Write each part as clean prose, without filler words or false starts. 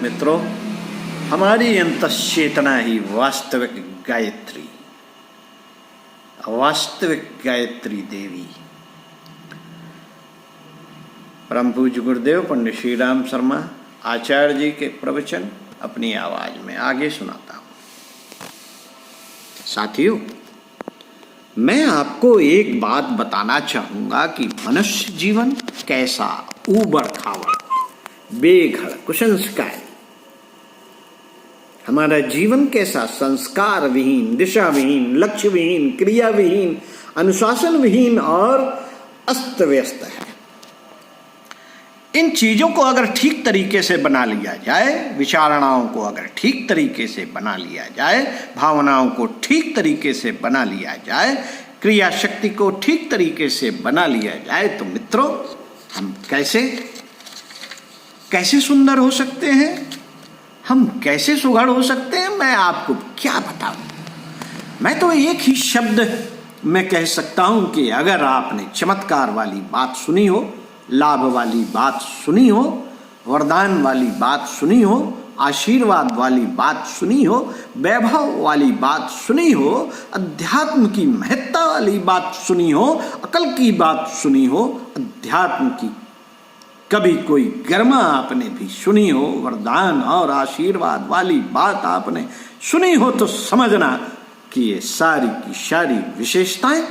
मित्रों, हमारी अंतश्चेतना ही वास्तविक गायत्री, वास्तविक गायत्री देवी। परम पूज्य गुरुदेव पंडित श्री राम शर्मा आचार्य जी के प्रवचन अपनी आवाज में आगे सुनाता हूँ। साथियों, मैं आपको एक बात बताना चाहूँगा कि मनुष्य जीवन कैसा ऊबड़ खाबड़, बेघड़, कुसंस्कारी, हमारा जीवन कैसा संस्कार विहीन, दिशा विहीन, लक्ष्य विहीन, क्रिया विहीन, अनुशासन विहीन और अस्त व्यस्त है। इन चीजों को अगर ठीक तरीके से बना लिया जाए, विचारणाओं को अगर ठीक तरीके से बना लिया जाए, भावनाओं को ठीक तरीके से बना लिया जाए, क्रिया शक्ति को ठीक तरीके से बना लिया जाए, तो मित्रों हम कैसे सुंदर हो सकते हैं, हम कैसे सुघड़ हो सकते हैं, मैं आपको क्या बताऊं। मैं तो एक ही शब्द में कह सकता हूं कि अगर आपने चमत्कार वाली बात सुनी हो, लाभ वाली बात सुनी हो, वरदान वाली बात सुनी हो, आशीर्वाद वाली बात सुनी हो, वैभव वाली बात सुनी हो, अध्यात्म की महत्ता वाली बात सुनी हो, अकल की बात सुनी हो, अध्यात्म की कभी कोई गरिमा आपने भी सुनी हो, वरदान और आशीर्वाद वाली बात आपने सुनी हो, तो समझना कि ये सारी की सारी विशेषताएं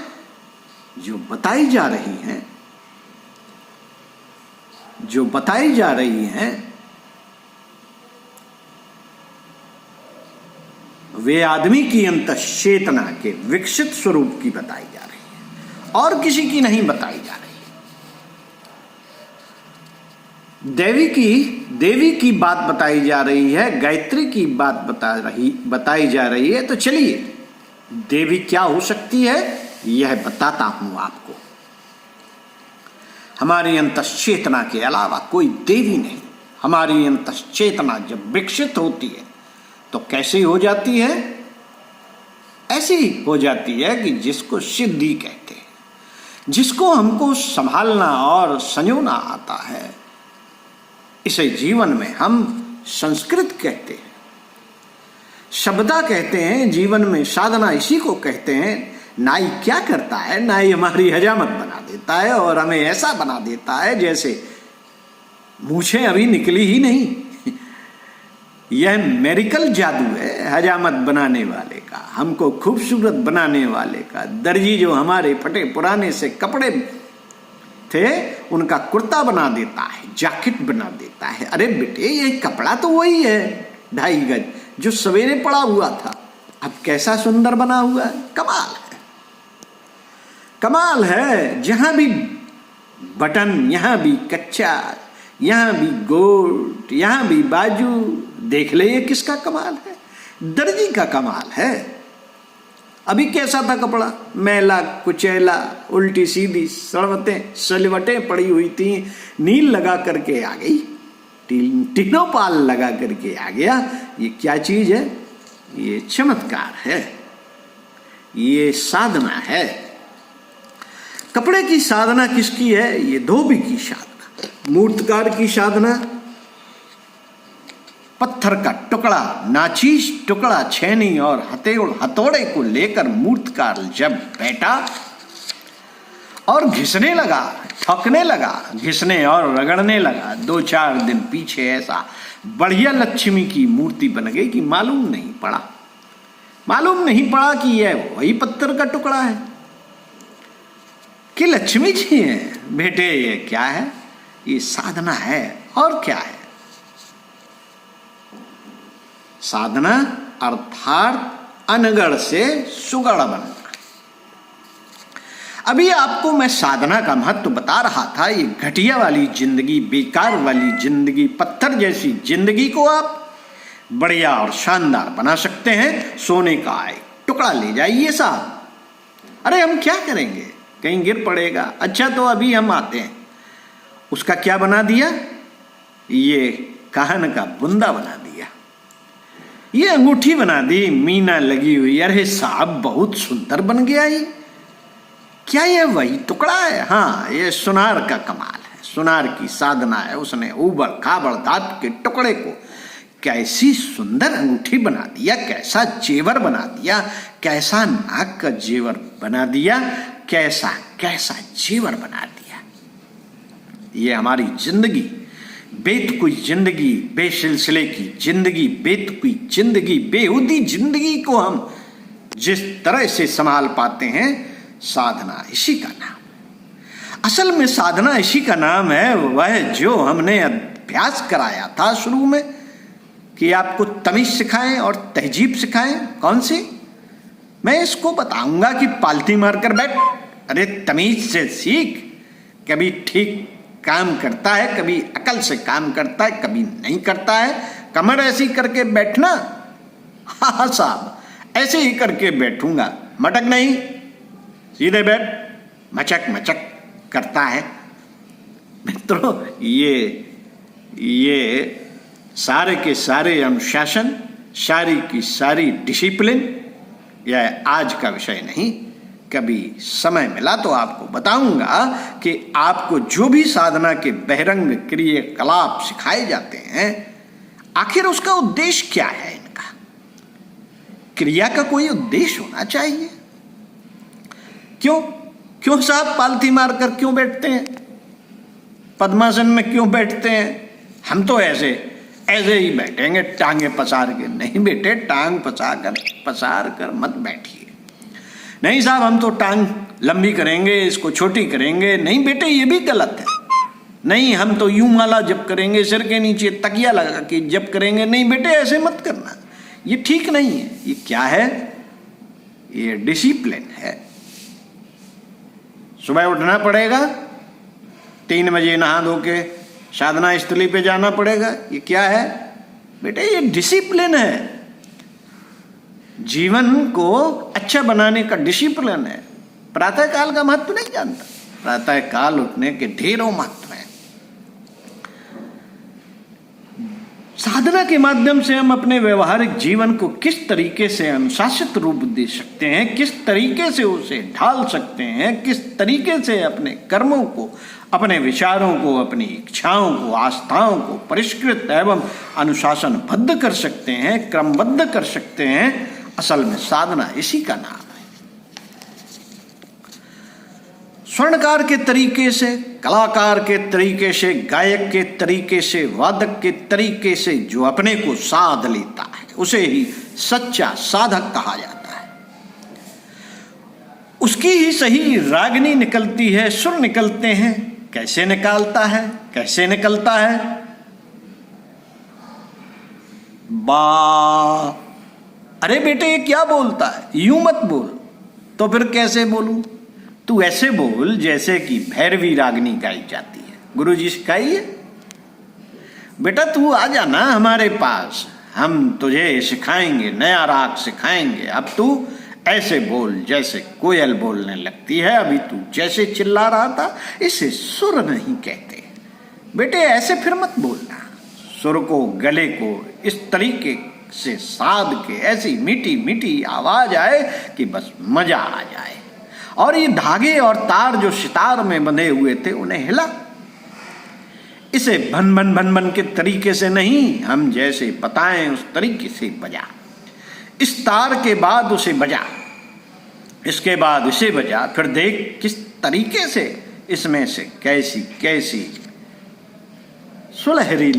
जो बताई जा रही हैं, वे आदमी की अंतश्चेतना के विकसित स्वरूप की बताई जा रही है और किसी की नहीं बताई जा रही। देवी की बात बताई जा रही है, गायत्री की बात बताई जा रही है। तो चलिए, देवी क्या हो सकती है यह बताता हूं आपको। हमारी अंतश्चेतना के अलावा कोई देवी नहीं। हमारी अंतश्चेतना जब विकसित होती है तो कैसी हो जाती है? ऐसी हो जाती है कि जिसको सिद्धि कहते हैं, जिसको हमको संभालना और संजोना आता है। इसे जीवन में हम संस्कृत कहते हैं, शब्दा कहते हैं, जीवन में साधना इसी को कहते हैं। नाई क्या करता है? नाई हमारी हजामत बना देता है और हमें ऐसा बना देता है जैसे मूछें अभी निकली ही नहीं। यह मेडिकल जादू है हजामत बनाने वाले का, हमको खूबसूरत बनाने वाले का। दर्जी जो हमारे फटे पुराने से कपड़े थे उनका कुर्ता बना देता है, जैकेट बना देता है। अरे बेटे, ये कपड़ा तो वही है 2.5 गज जो सवेरे पड़ा हुआ था, अब कैसा सुंदर बना हुआ है। कमाल है। जहां भी बटन, यहां भी कच्चा, यहां भी गोट, यहां भी बाजू। देख ले ये किसका कमाल है? दर्जी का कमाल है। अभी कैसा था कपड़ा? मैला कुचैला, उल्टी सीधी सलवटें पड़ी हुई थी। नील लगा करके आ गई, तीनों पाल लगा करके आ गया। ये क्या चीज है? ये चमत्कार है, ये साधना है। कपड़े की साधना किसकी है? ये धोबी की साधना, मूर्तकार की साधना। पत्थर का टुकड़ा, नाचीज टुकड़ा, छेनी और हथौड़े को लेकर मूर्तकार जब बैठा और घिसने लगा, ठोकने लगा, घिसने और रगड़ने लगा, 2-4 दिन पीछे ऐसा बढ़िया लक्ष्मी की मूर्ति बन गई कि मालूम नहीं पड़ा कि यह वही पत्थर का टुकड़ा है कि लक्ष्मी जी है। बेटे, ये क्या है? ये साधना है। और क्या है साधना? अर्थात अनगढ़ से सुगढ़ बनना। अभी आपको मैं साधना का महत्व बता रहा था। ये घटिया वाली जिंदगी, बेकार वाली जिंदगी, पत्थर जैसी जिंदगी को आप बढ़िया और शानदार बना सकते हैं। सोने का एक टुकड़ा ले जाइए साहब। अरे हम क्या करेंगे? कहीं गिर पड़ेगा। अच्छा, तो अभी हम आते हैं, उसका क्या बना दिया? ये कान का बुंदा बना दिया, ये अंगूठी बना दी, मीना लगी हुई। अरे साहब, बहुत सुंदर बन गया ये। क्या ये वही टुकड़ा है? हाँ, ये सुनार का कमाल है, सुनार की साधना है। उसने ऊबड़ खाबड़ धातु के टुकड़े को कैसी सुंदर अंगूठी बना दिया, कैसा जेवर बना दिया, कैसा नाक का जेवर बना दिया, कैसा कैसा जेवर बना दिया। ये हमारी जिंदगी, बेतुकी जिंदगी, बेसिलसिले की जिंदगी, बेतुकी जिंदगी, बेहुदी जिंदगी को हम जिस तरह से संभाल पाते हैं, साधना इसी का नाम। असल में साधना इसी का नाम है, वह जो हमने अभ्यास कराया था शुरू में कि आपको तमीज सिखाएं और तहजीब सिखाएं। कौन सी? मैं इसको बताऊंगा कि पालती मारकर बैठ, अरे तमीज से सीख। कभी ठीक काम करता है, कभी अकल से काम करता है, कभी नहीं करता है। कमर ऐसी करके बैठना, हाँ साहब ऐसे ही करके बैठूंगा, मटक नहीं, सीधे बैठ, मचक मचक करता है। मित्रों, ये सारे के सारे अनुशासन, सारी की सारी डिसिप्लिन, यह आज का विषय नहीं। कभी समय मिला तो आपको बताऊंगा कि आपको जो भी साधना के बहिरंग क्रियाकलाप सिखाए जाते हैं, आखिर उसका उद्देश्य क्या है। इनका क्रिया का कोई उद्देश्य होना चाहिए। क्यों साहब पालथी मारकर क्यों बैठते हैं, पद्मासन में क्यों बैठते हैं? हम तो ऐसे ही बैठेंगे टांगे पसार के। नहीं बेटे, टांग पसार कर मत बैठिए। नहीं साहब हम तो टांग लंबी करेंगे, इसको छोटी करेंगे। नहीं बेटे, ये भी गलत है। नहीं हम तो यूं माला जप करेंगे, सिर के नीचे तकिया लगा के जप करेंगे। नहीं बेटे, ऐसे मत करना, ये ठीक नहीं है। ये क्या है? ये डिसिप्लिन है। सुबह उठना पड़ेगा, 3 बजे नहा धो के साधना स्थली पे जाना पड़ेगा। ये क्या है बेटे? ये डिसिप्लिन है। जीवन को अच्छा बनाने का डिसिप्लिन है। प्रातः काल का महत्व नहीं जानता। प्रातः काल उठने के ढेरों महत्व हैं। साधना के माध्यम से हम अपने व्यवहारिक जीवन को किस तरीके से अनुशासित रूप दे सकते हैं, किस तरीके से उसे ढाल सकते हैं, किस तरीके से अपने कर्मों को, अपने विचारों को, अपनी इच्छाओं को, आस्थाओं को परिष्कृत एवं अनुशासनबद्ध कर सकते हैं, क्रमबद्ध कर सकते हैं, असल में साधना इसी का नाम है। स्वर्णकार के तरीके से, कलाकार के तरीके से, गायक के तरीके से, वादक के तरीके से जो अपने को साध लेता है, उसे ही सच्चा साधक कहा जाता है। उसकी ही सही रागनी निकलती है, सुर निकलते हैं। कैसे निकालता है? कैसे निकलता है? बा, अरे बेटे ये क्या बोलता है? यूं मत बोल। तो फिर कैसे बोलूं? तू ऐसे बोल जैसे कि भैरवी रागनी गाई जाती है। गुरुजी सिखाइए। बेटा तू आ जाना हमारे पास, हम तुझे सिखाएंगे, नया राग सिखाएंगे। अब तू ऐसे बोल जैसे कोयल बोलने लगती है। अभी तू जैसे चिल्ला रहा था, इसे सुर नहीं कहते। बेटे ऐसे फिर मत बोलना। सुर को, गले को इस तरीके से साध के ऐसी मीठी मीठी आवाज आए कि बस मजा आ जाए। और ये धागे और तार जो सितार में बंधे हुए थे, उन्हें हिला। इसे भन भन भन भन के तरीके से नहीं, हम जैसे बताएं उस तरीके से बजा। इस तार के बाद उसे बजा, इसके बाद इसे बजा। फिर देख किस तरीके से इसमें से कैसी कैसी सुलहरी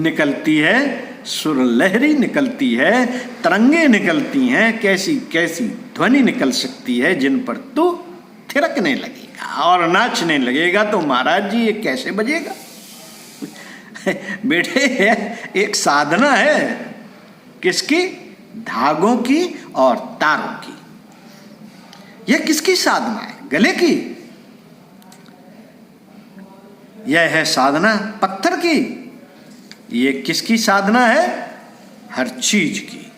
निकलती है, सुरलहरी निकलती है, तरंगे निकलती हैं, कैसी कैसी ध्वनि निकल सकती है, जिन पर तू थिरकने लगेगा और नाचने लगेगा। तो महाराज जी ये कैसे बजेगा? बेटे एक साधना है। किसकी? धागों की और तारों की। यह किसकी साधना है? गले की। यह है साधना पत्थर की। ये किसकी साधना है? हर चीज की।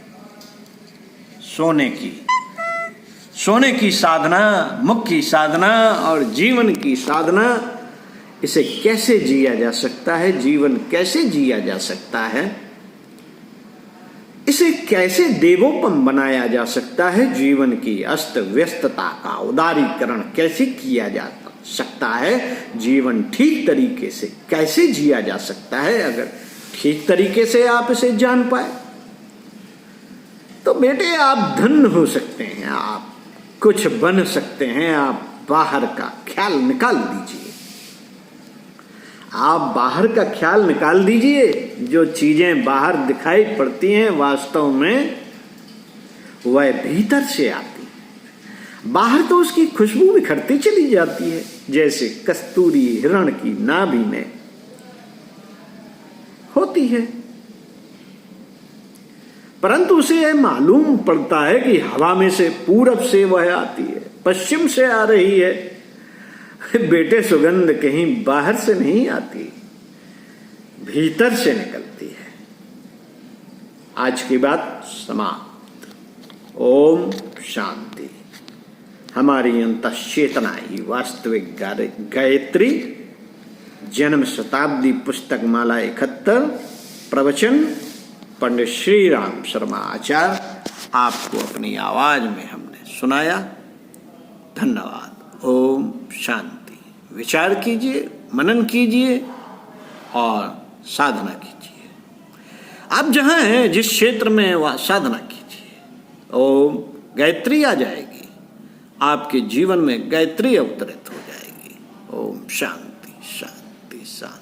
सोने की, सोने की साधना, मुख की साधना और जीवन की साधना। इसे कैसे जिया जा सकता है? जीवन कैसे जिया जा सकता है? इसे कैसे देवोपम बनाया जा सकता है? जीवन की अस्त व्यस्तता का उदारीकरण कैसे किया जा सकता है? जीवन ठीक तरीके से कैसे जिया जा सकता है? अगर ठीक तरीके से आप इसे जान पाए। तो बेटे आप धन्य हो सकते हैं, आप कुछ बन सकते हैं। आप बाहर का ख्याल निकाल दीजिए, आप बाहर का ख्याल निकाल दीजिए। जो चीजें बाहर दिखाई पड़ती हैं वास्तव में वह भीतर से आती है। बाहर तो उसकी खुशबू बिखरती चली जाती है, जैसे कस्तूरी हिरण की नाभि में होती है, परंतु उसे यह मालूम पड़ता है कि हवा में से पूरब से वह आती है, पश्चिम से आ रही है। बेटे सुगंध कहीं बाहर से नहीं आती, भीतर से निकलती है। आज की बात समाप्त। ओम शांति। हमारी अंतश्चेतना ही वास्तविक गायत्री। जन्म शताब्दी पुस्तक माला 71, प्रवचन पंडित श्री राम शर्मा आचार्य। आपको अपनी आवाज में हमने सुनाया। धन्यवाद। ओम शांति। विचार कीजिए, मनन कीजिए और साधना कीजिए। आप जहां हैं, जिस क्षेत्र में, वह साधना कीजिए। ओम गायत्री आ जाएगी, आपके जीवन में गायत्री अवतरित हो जाएगी। ओम शांति शांति शांति।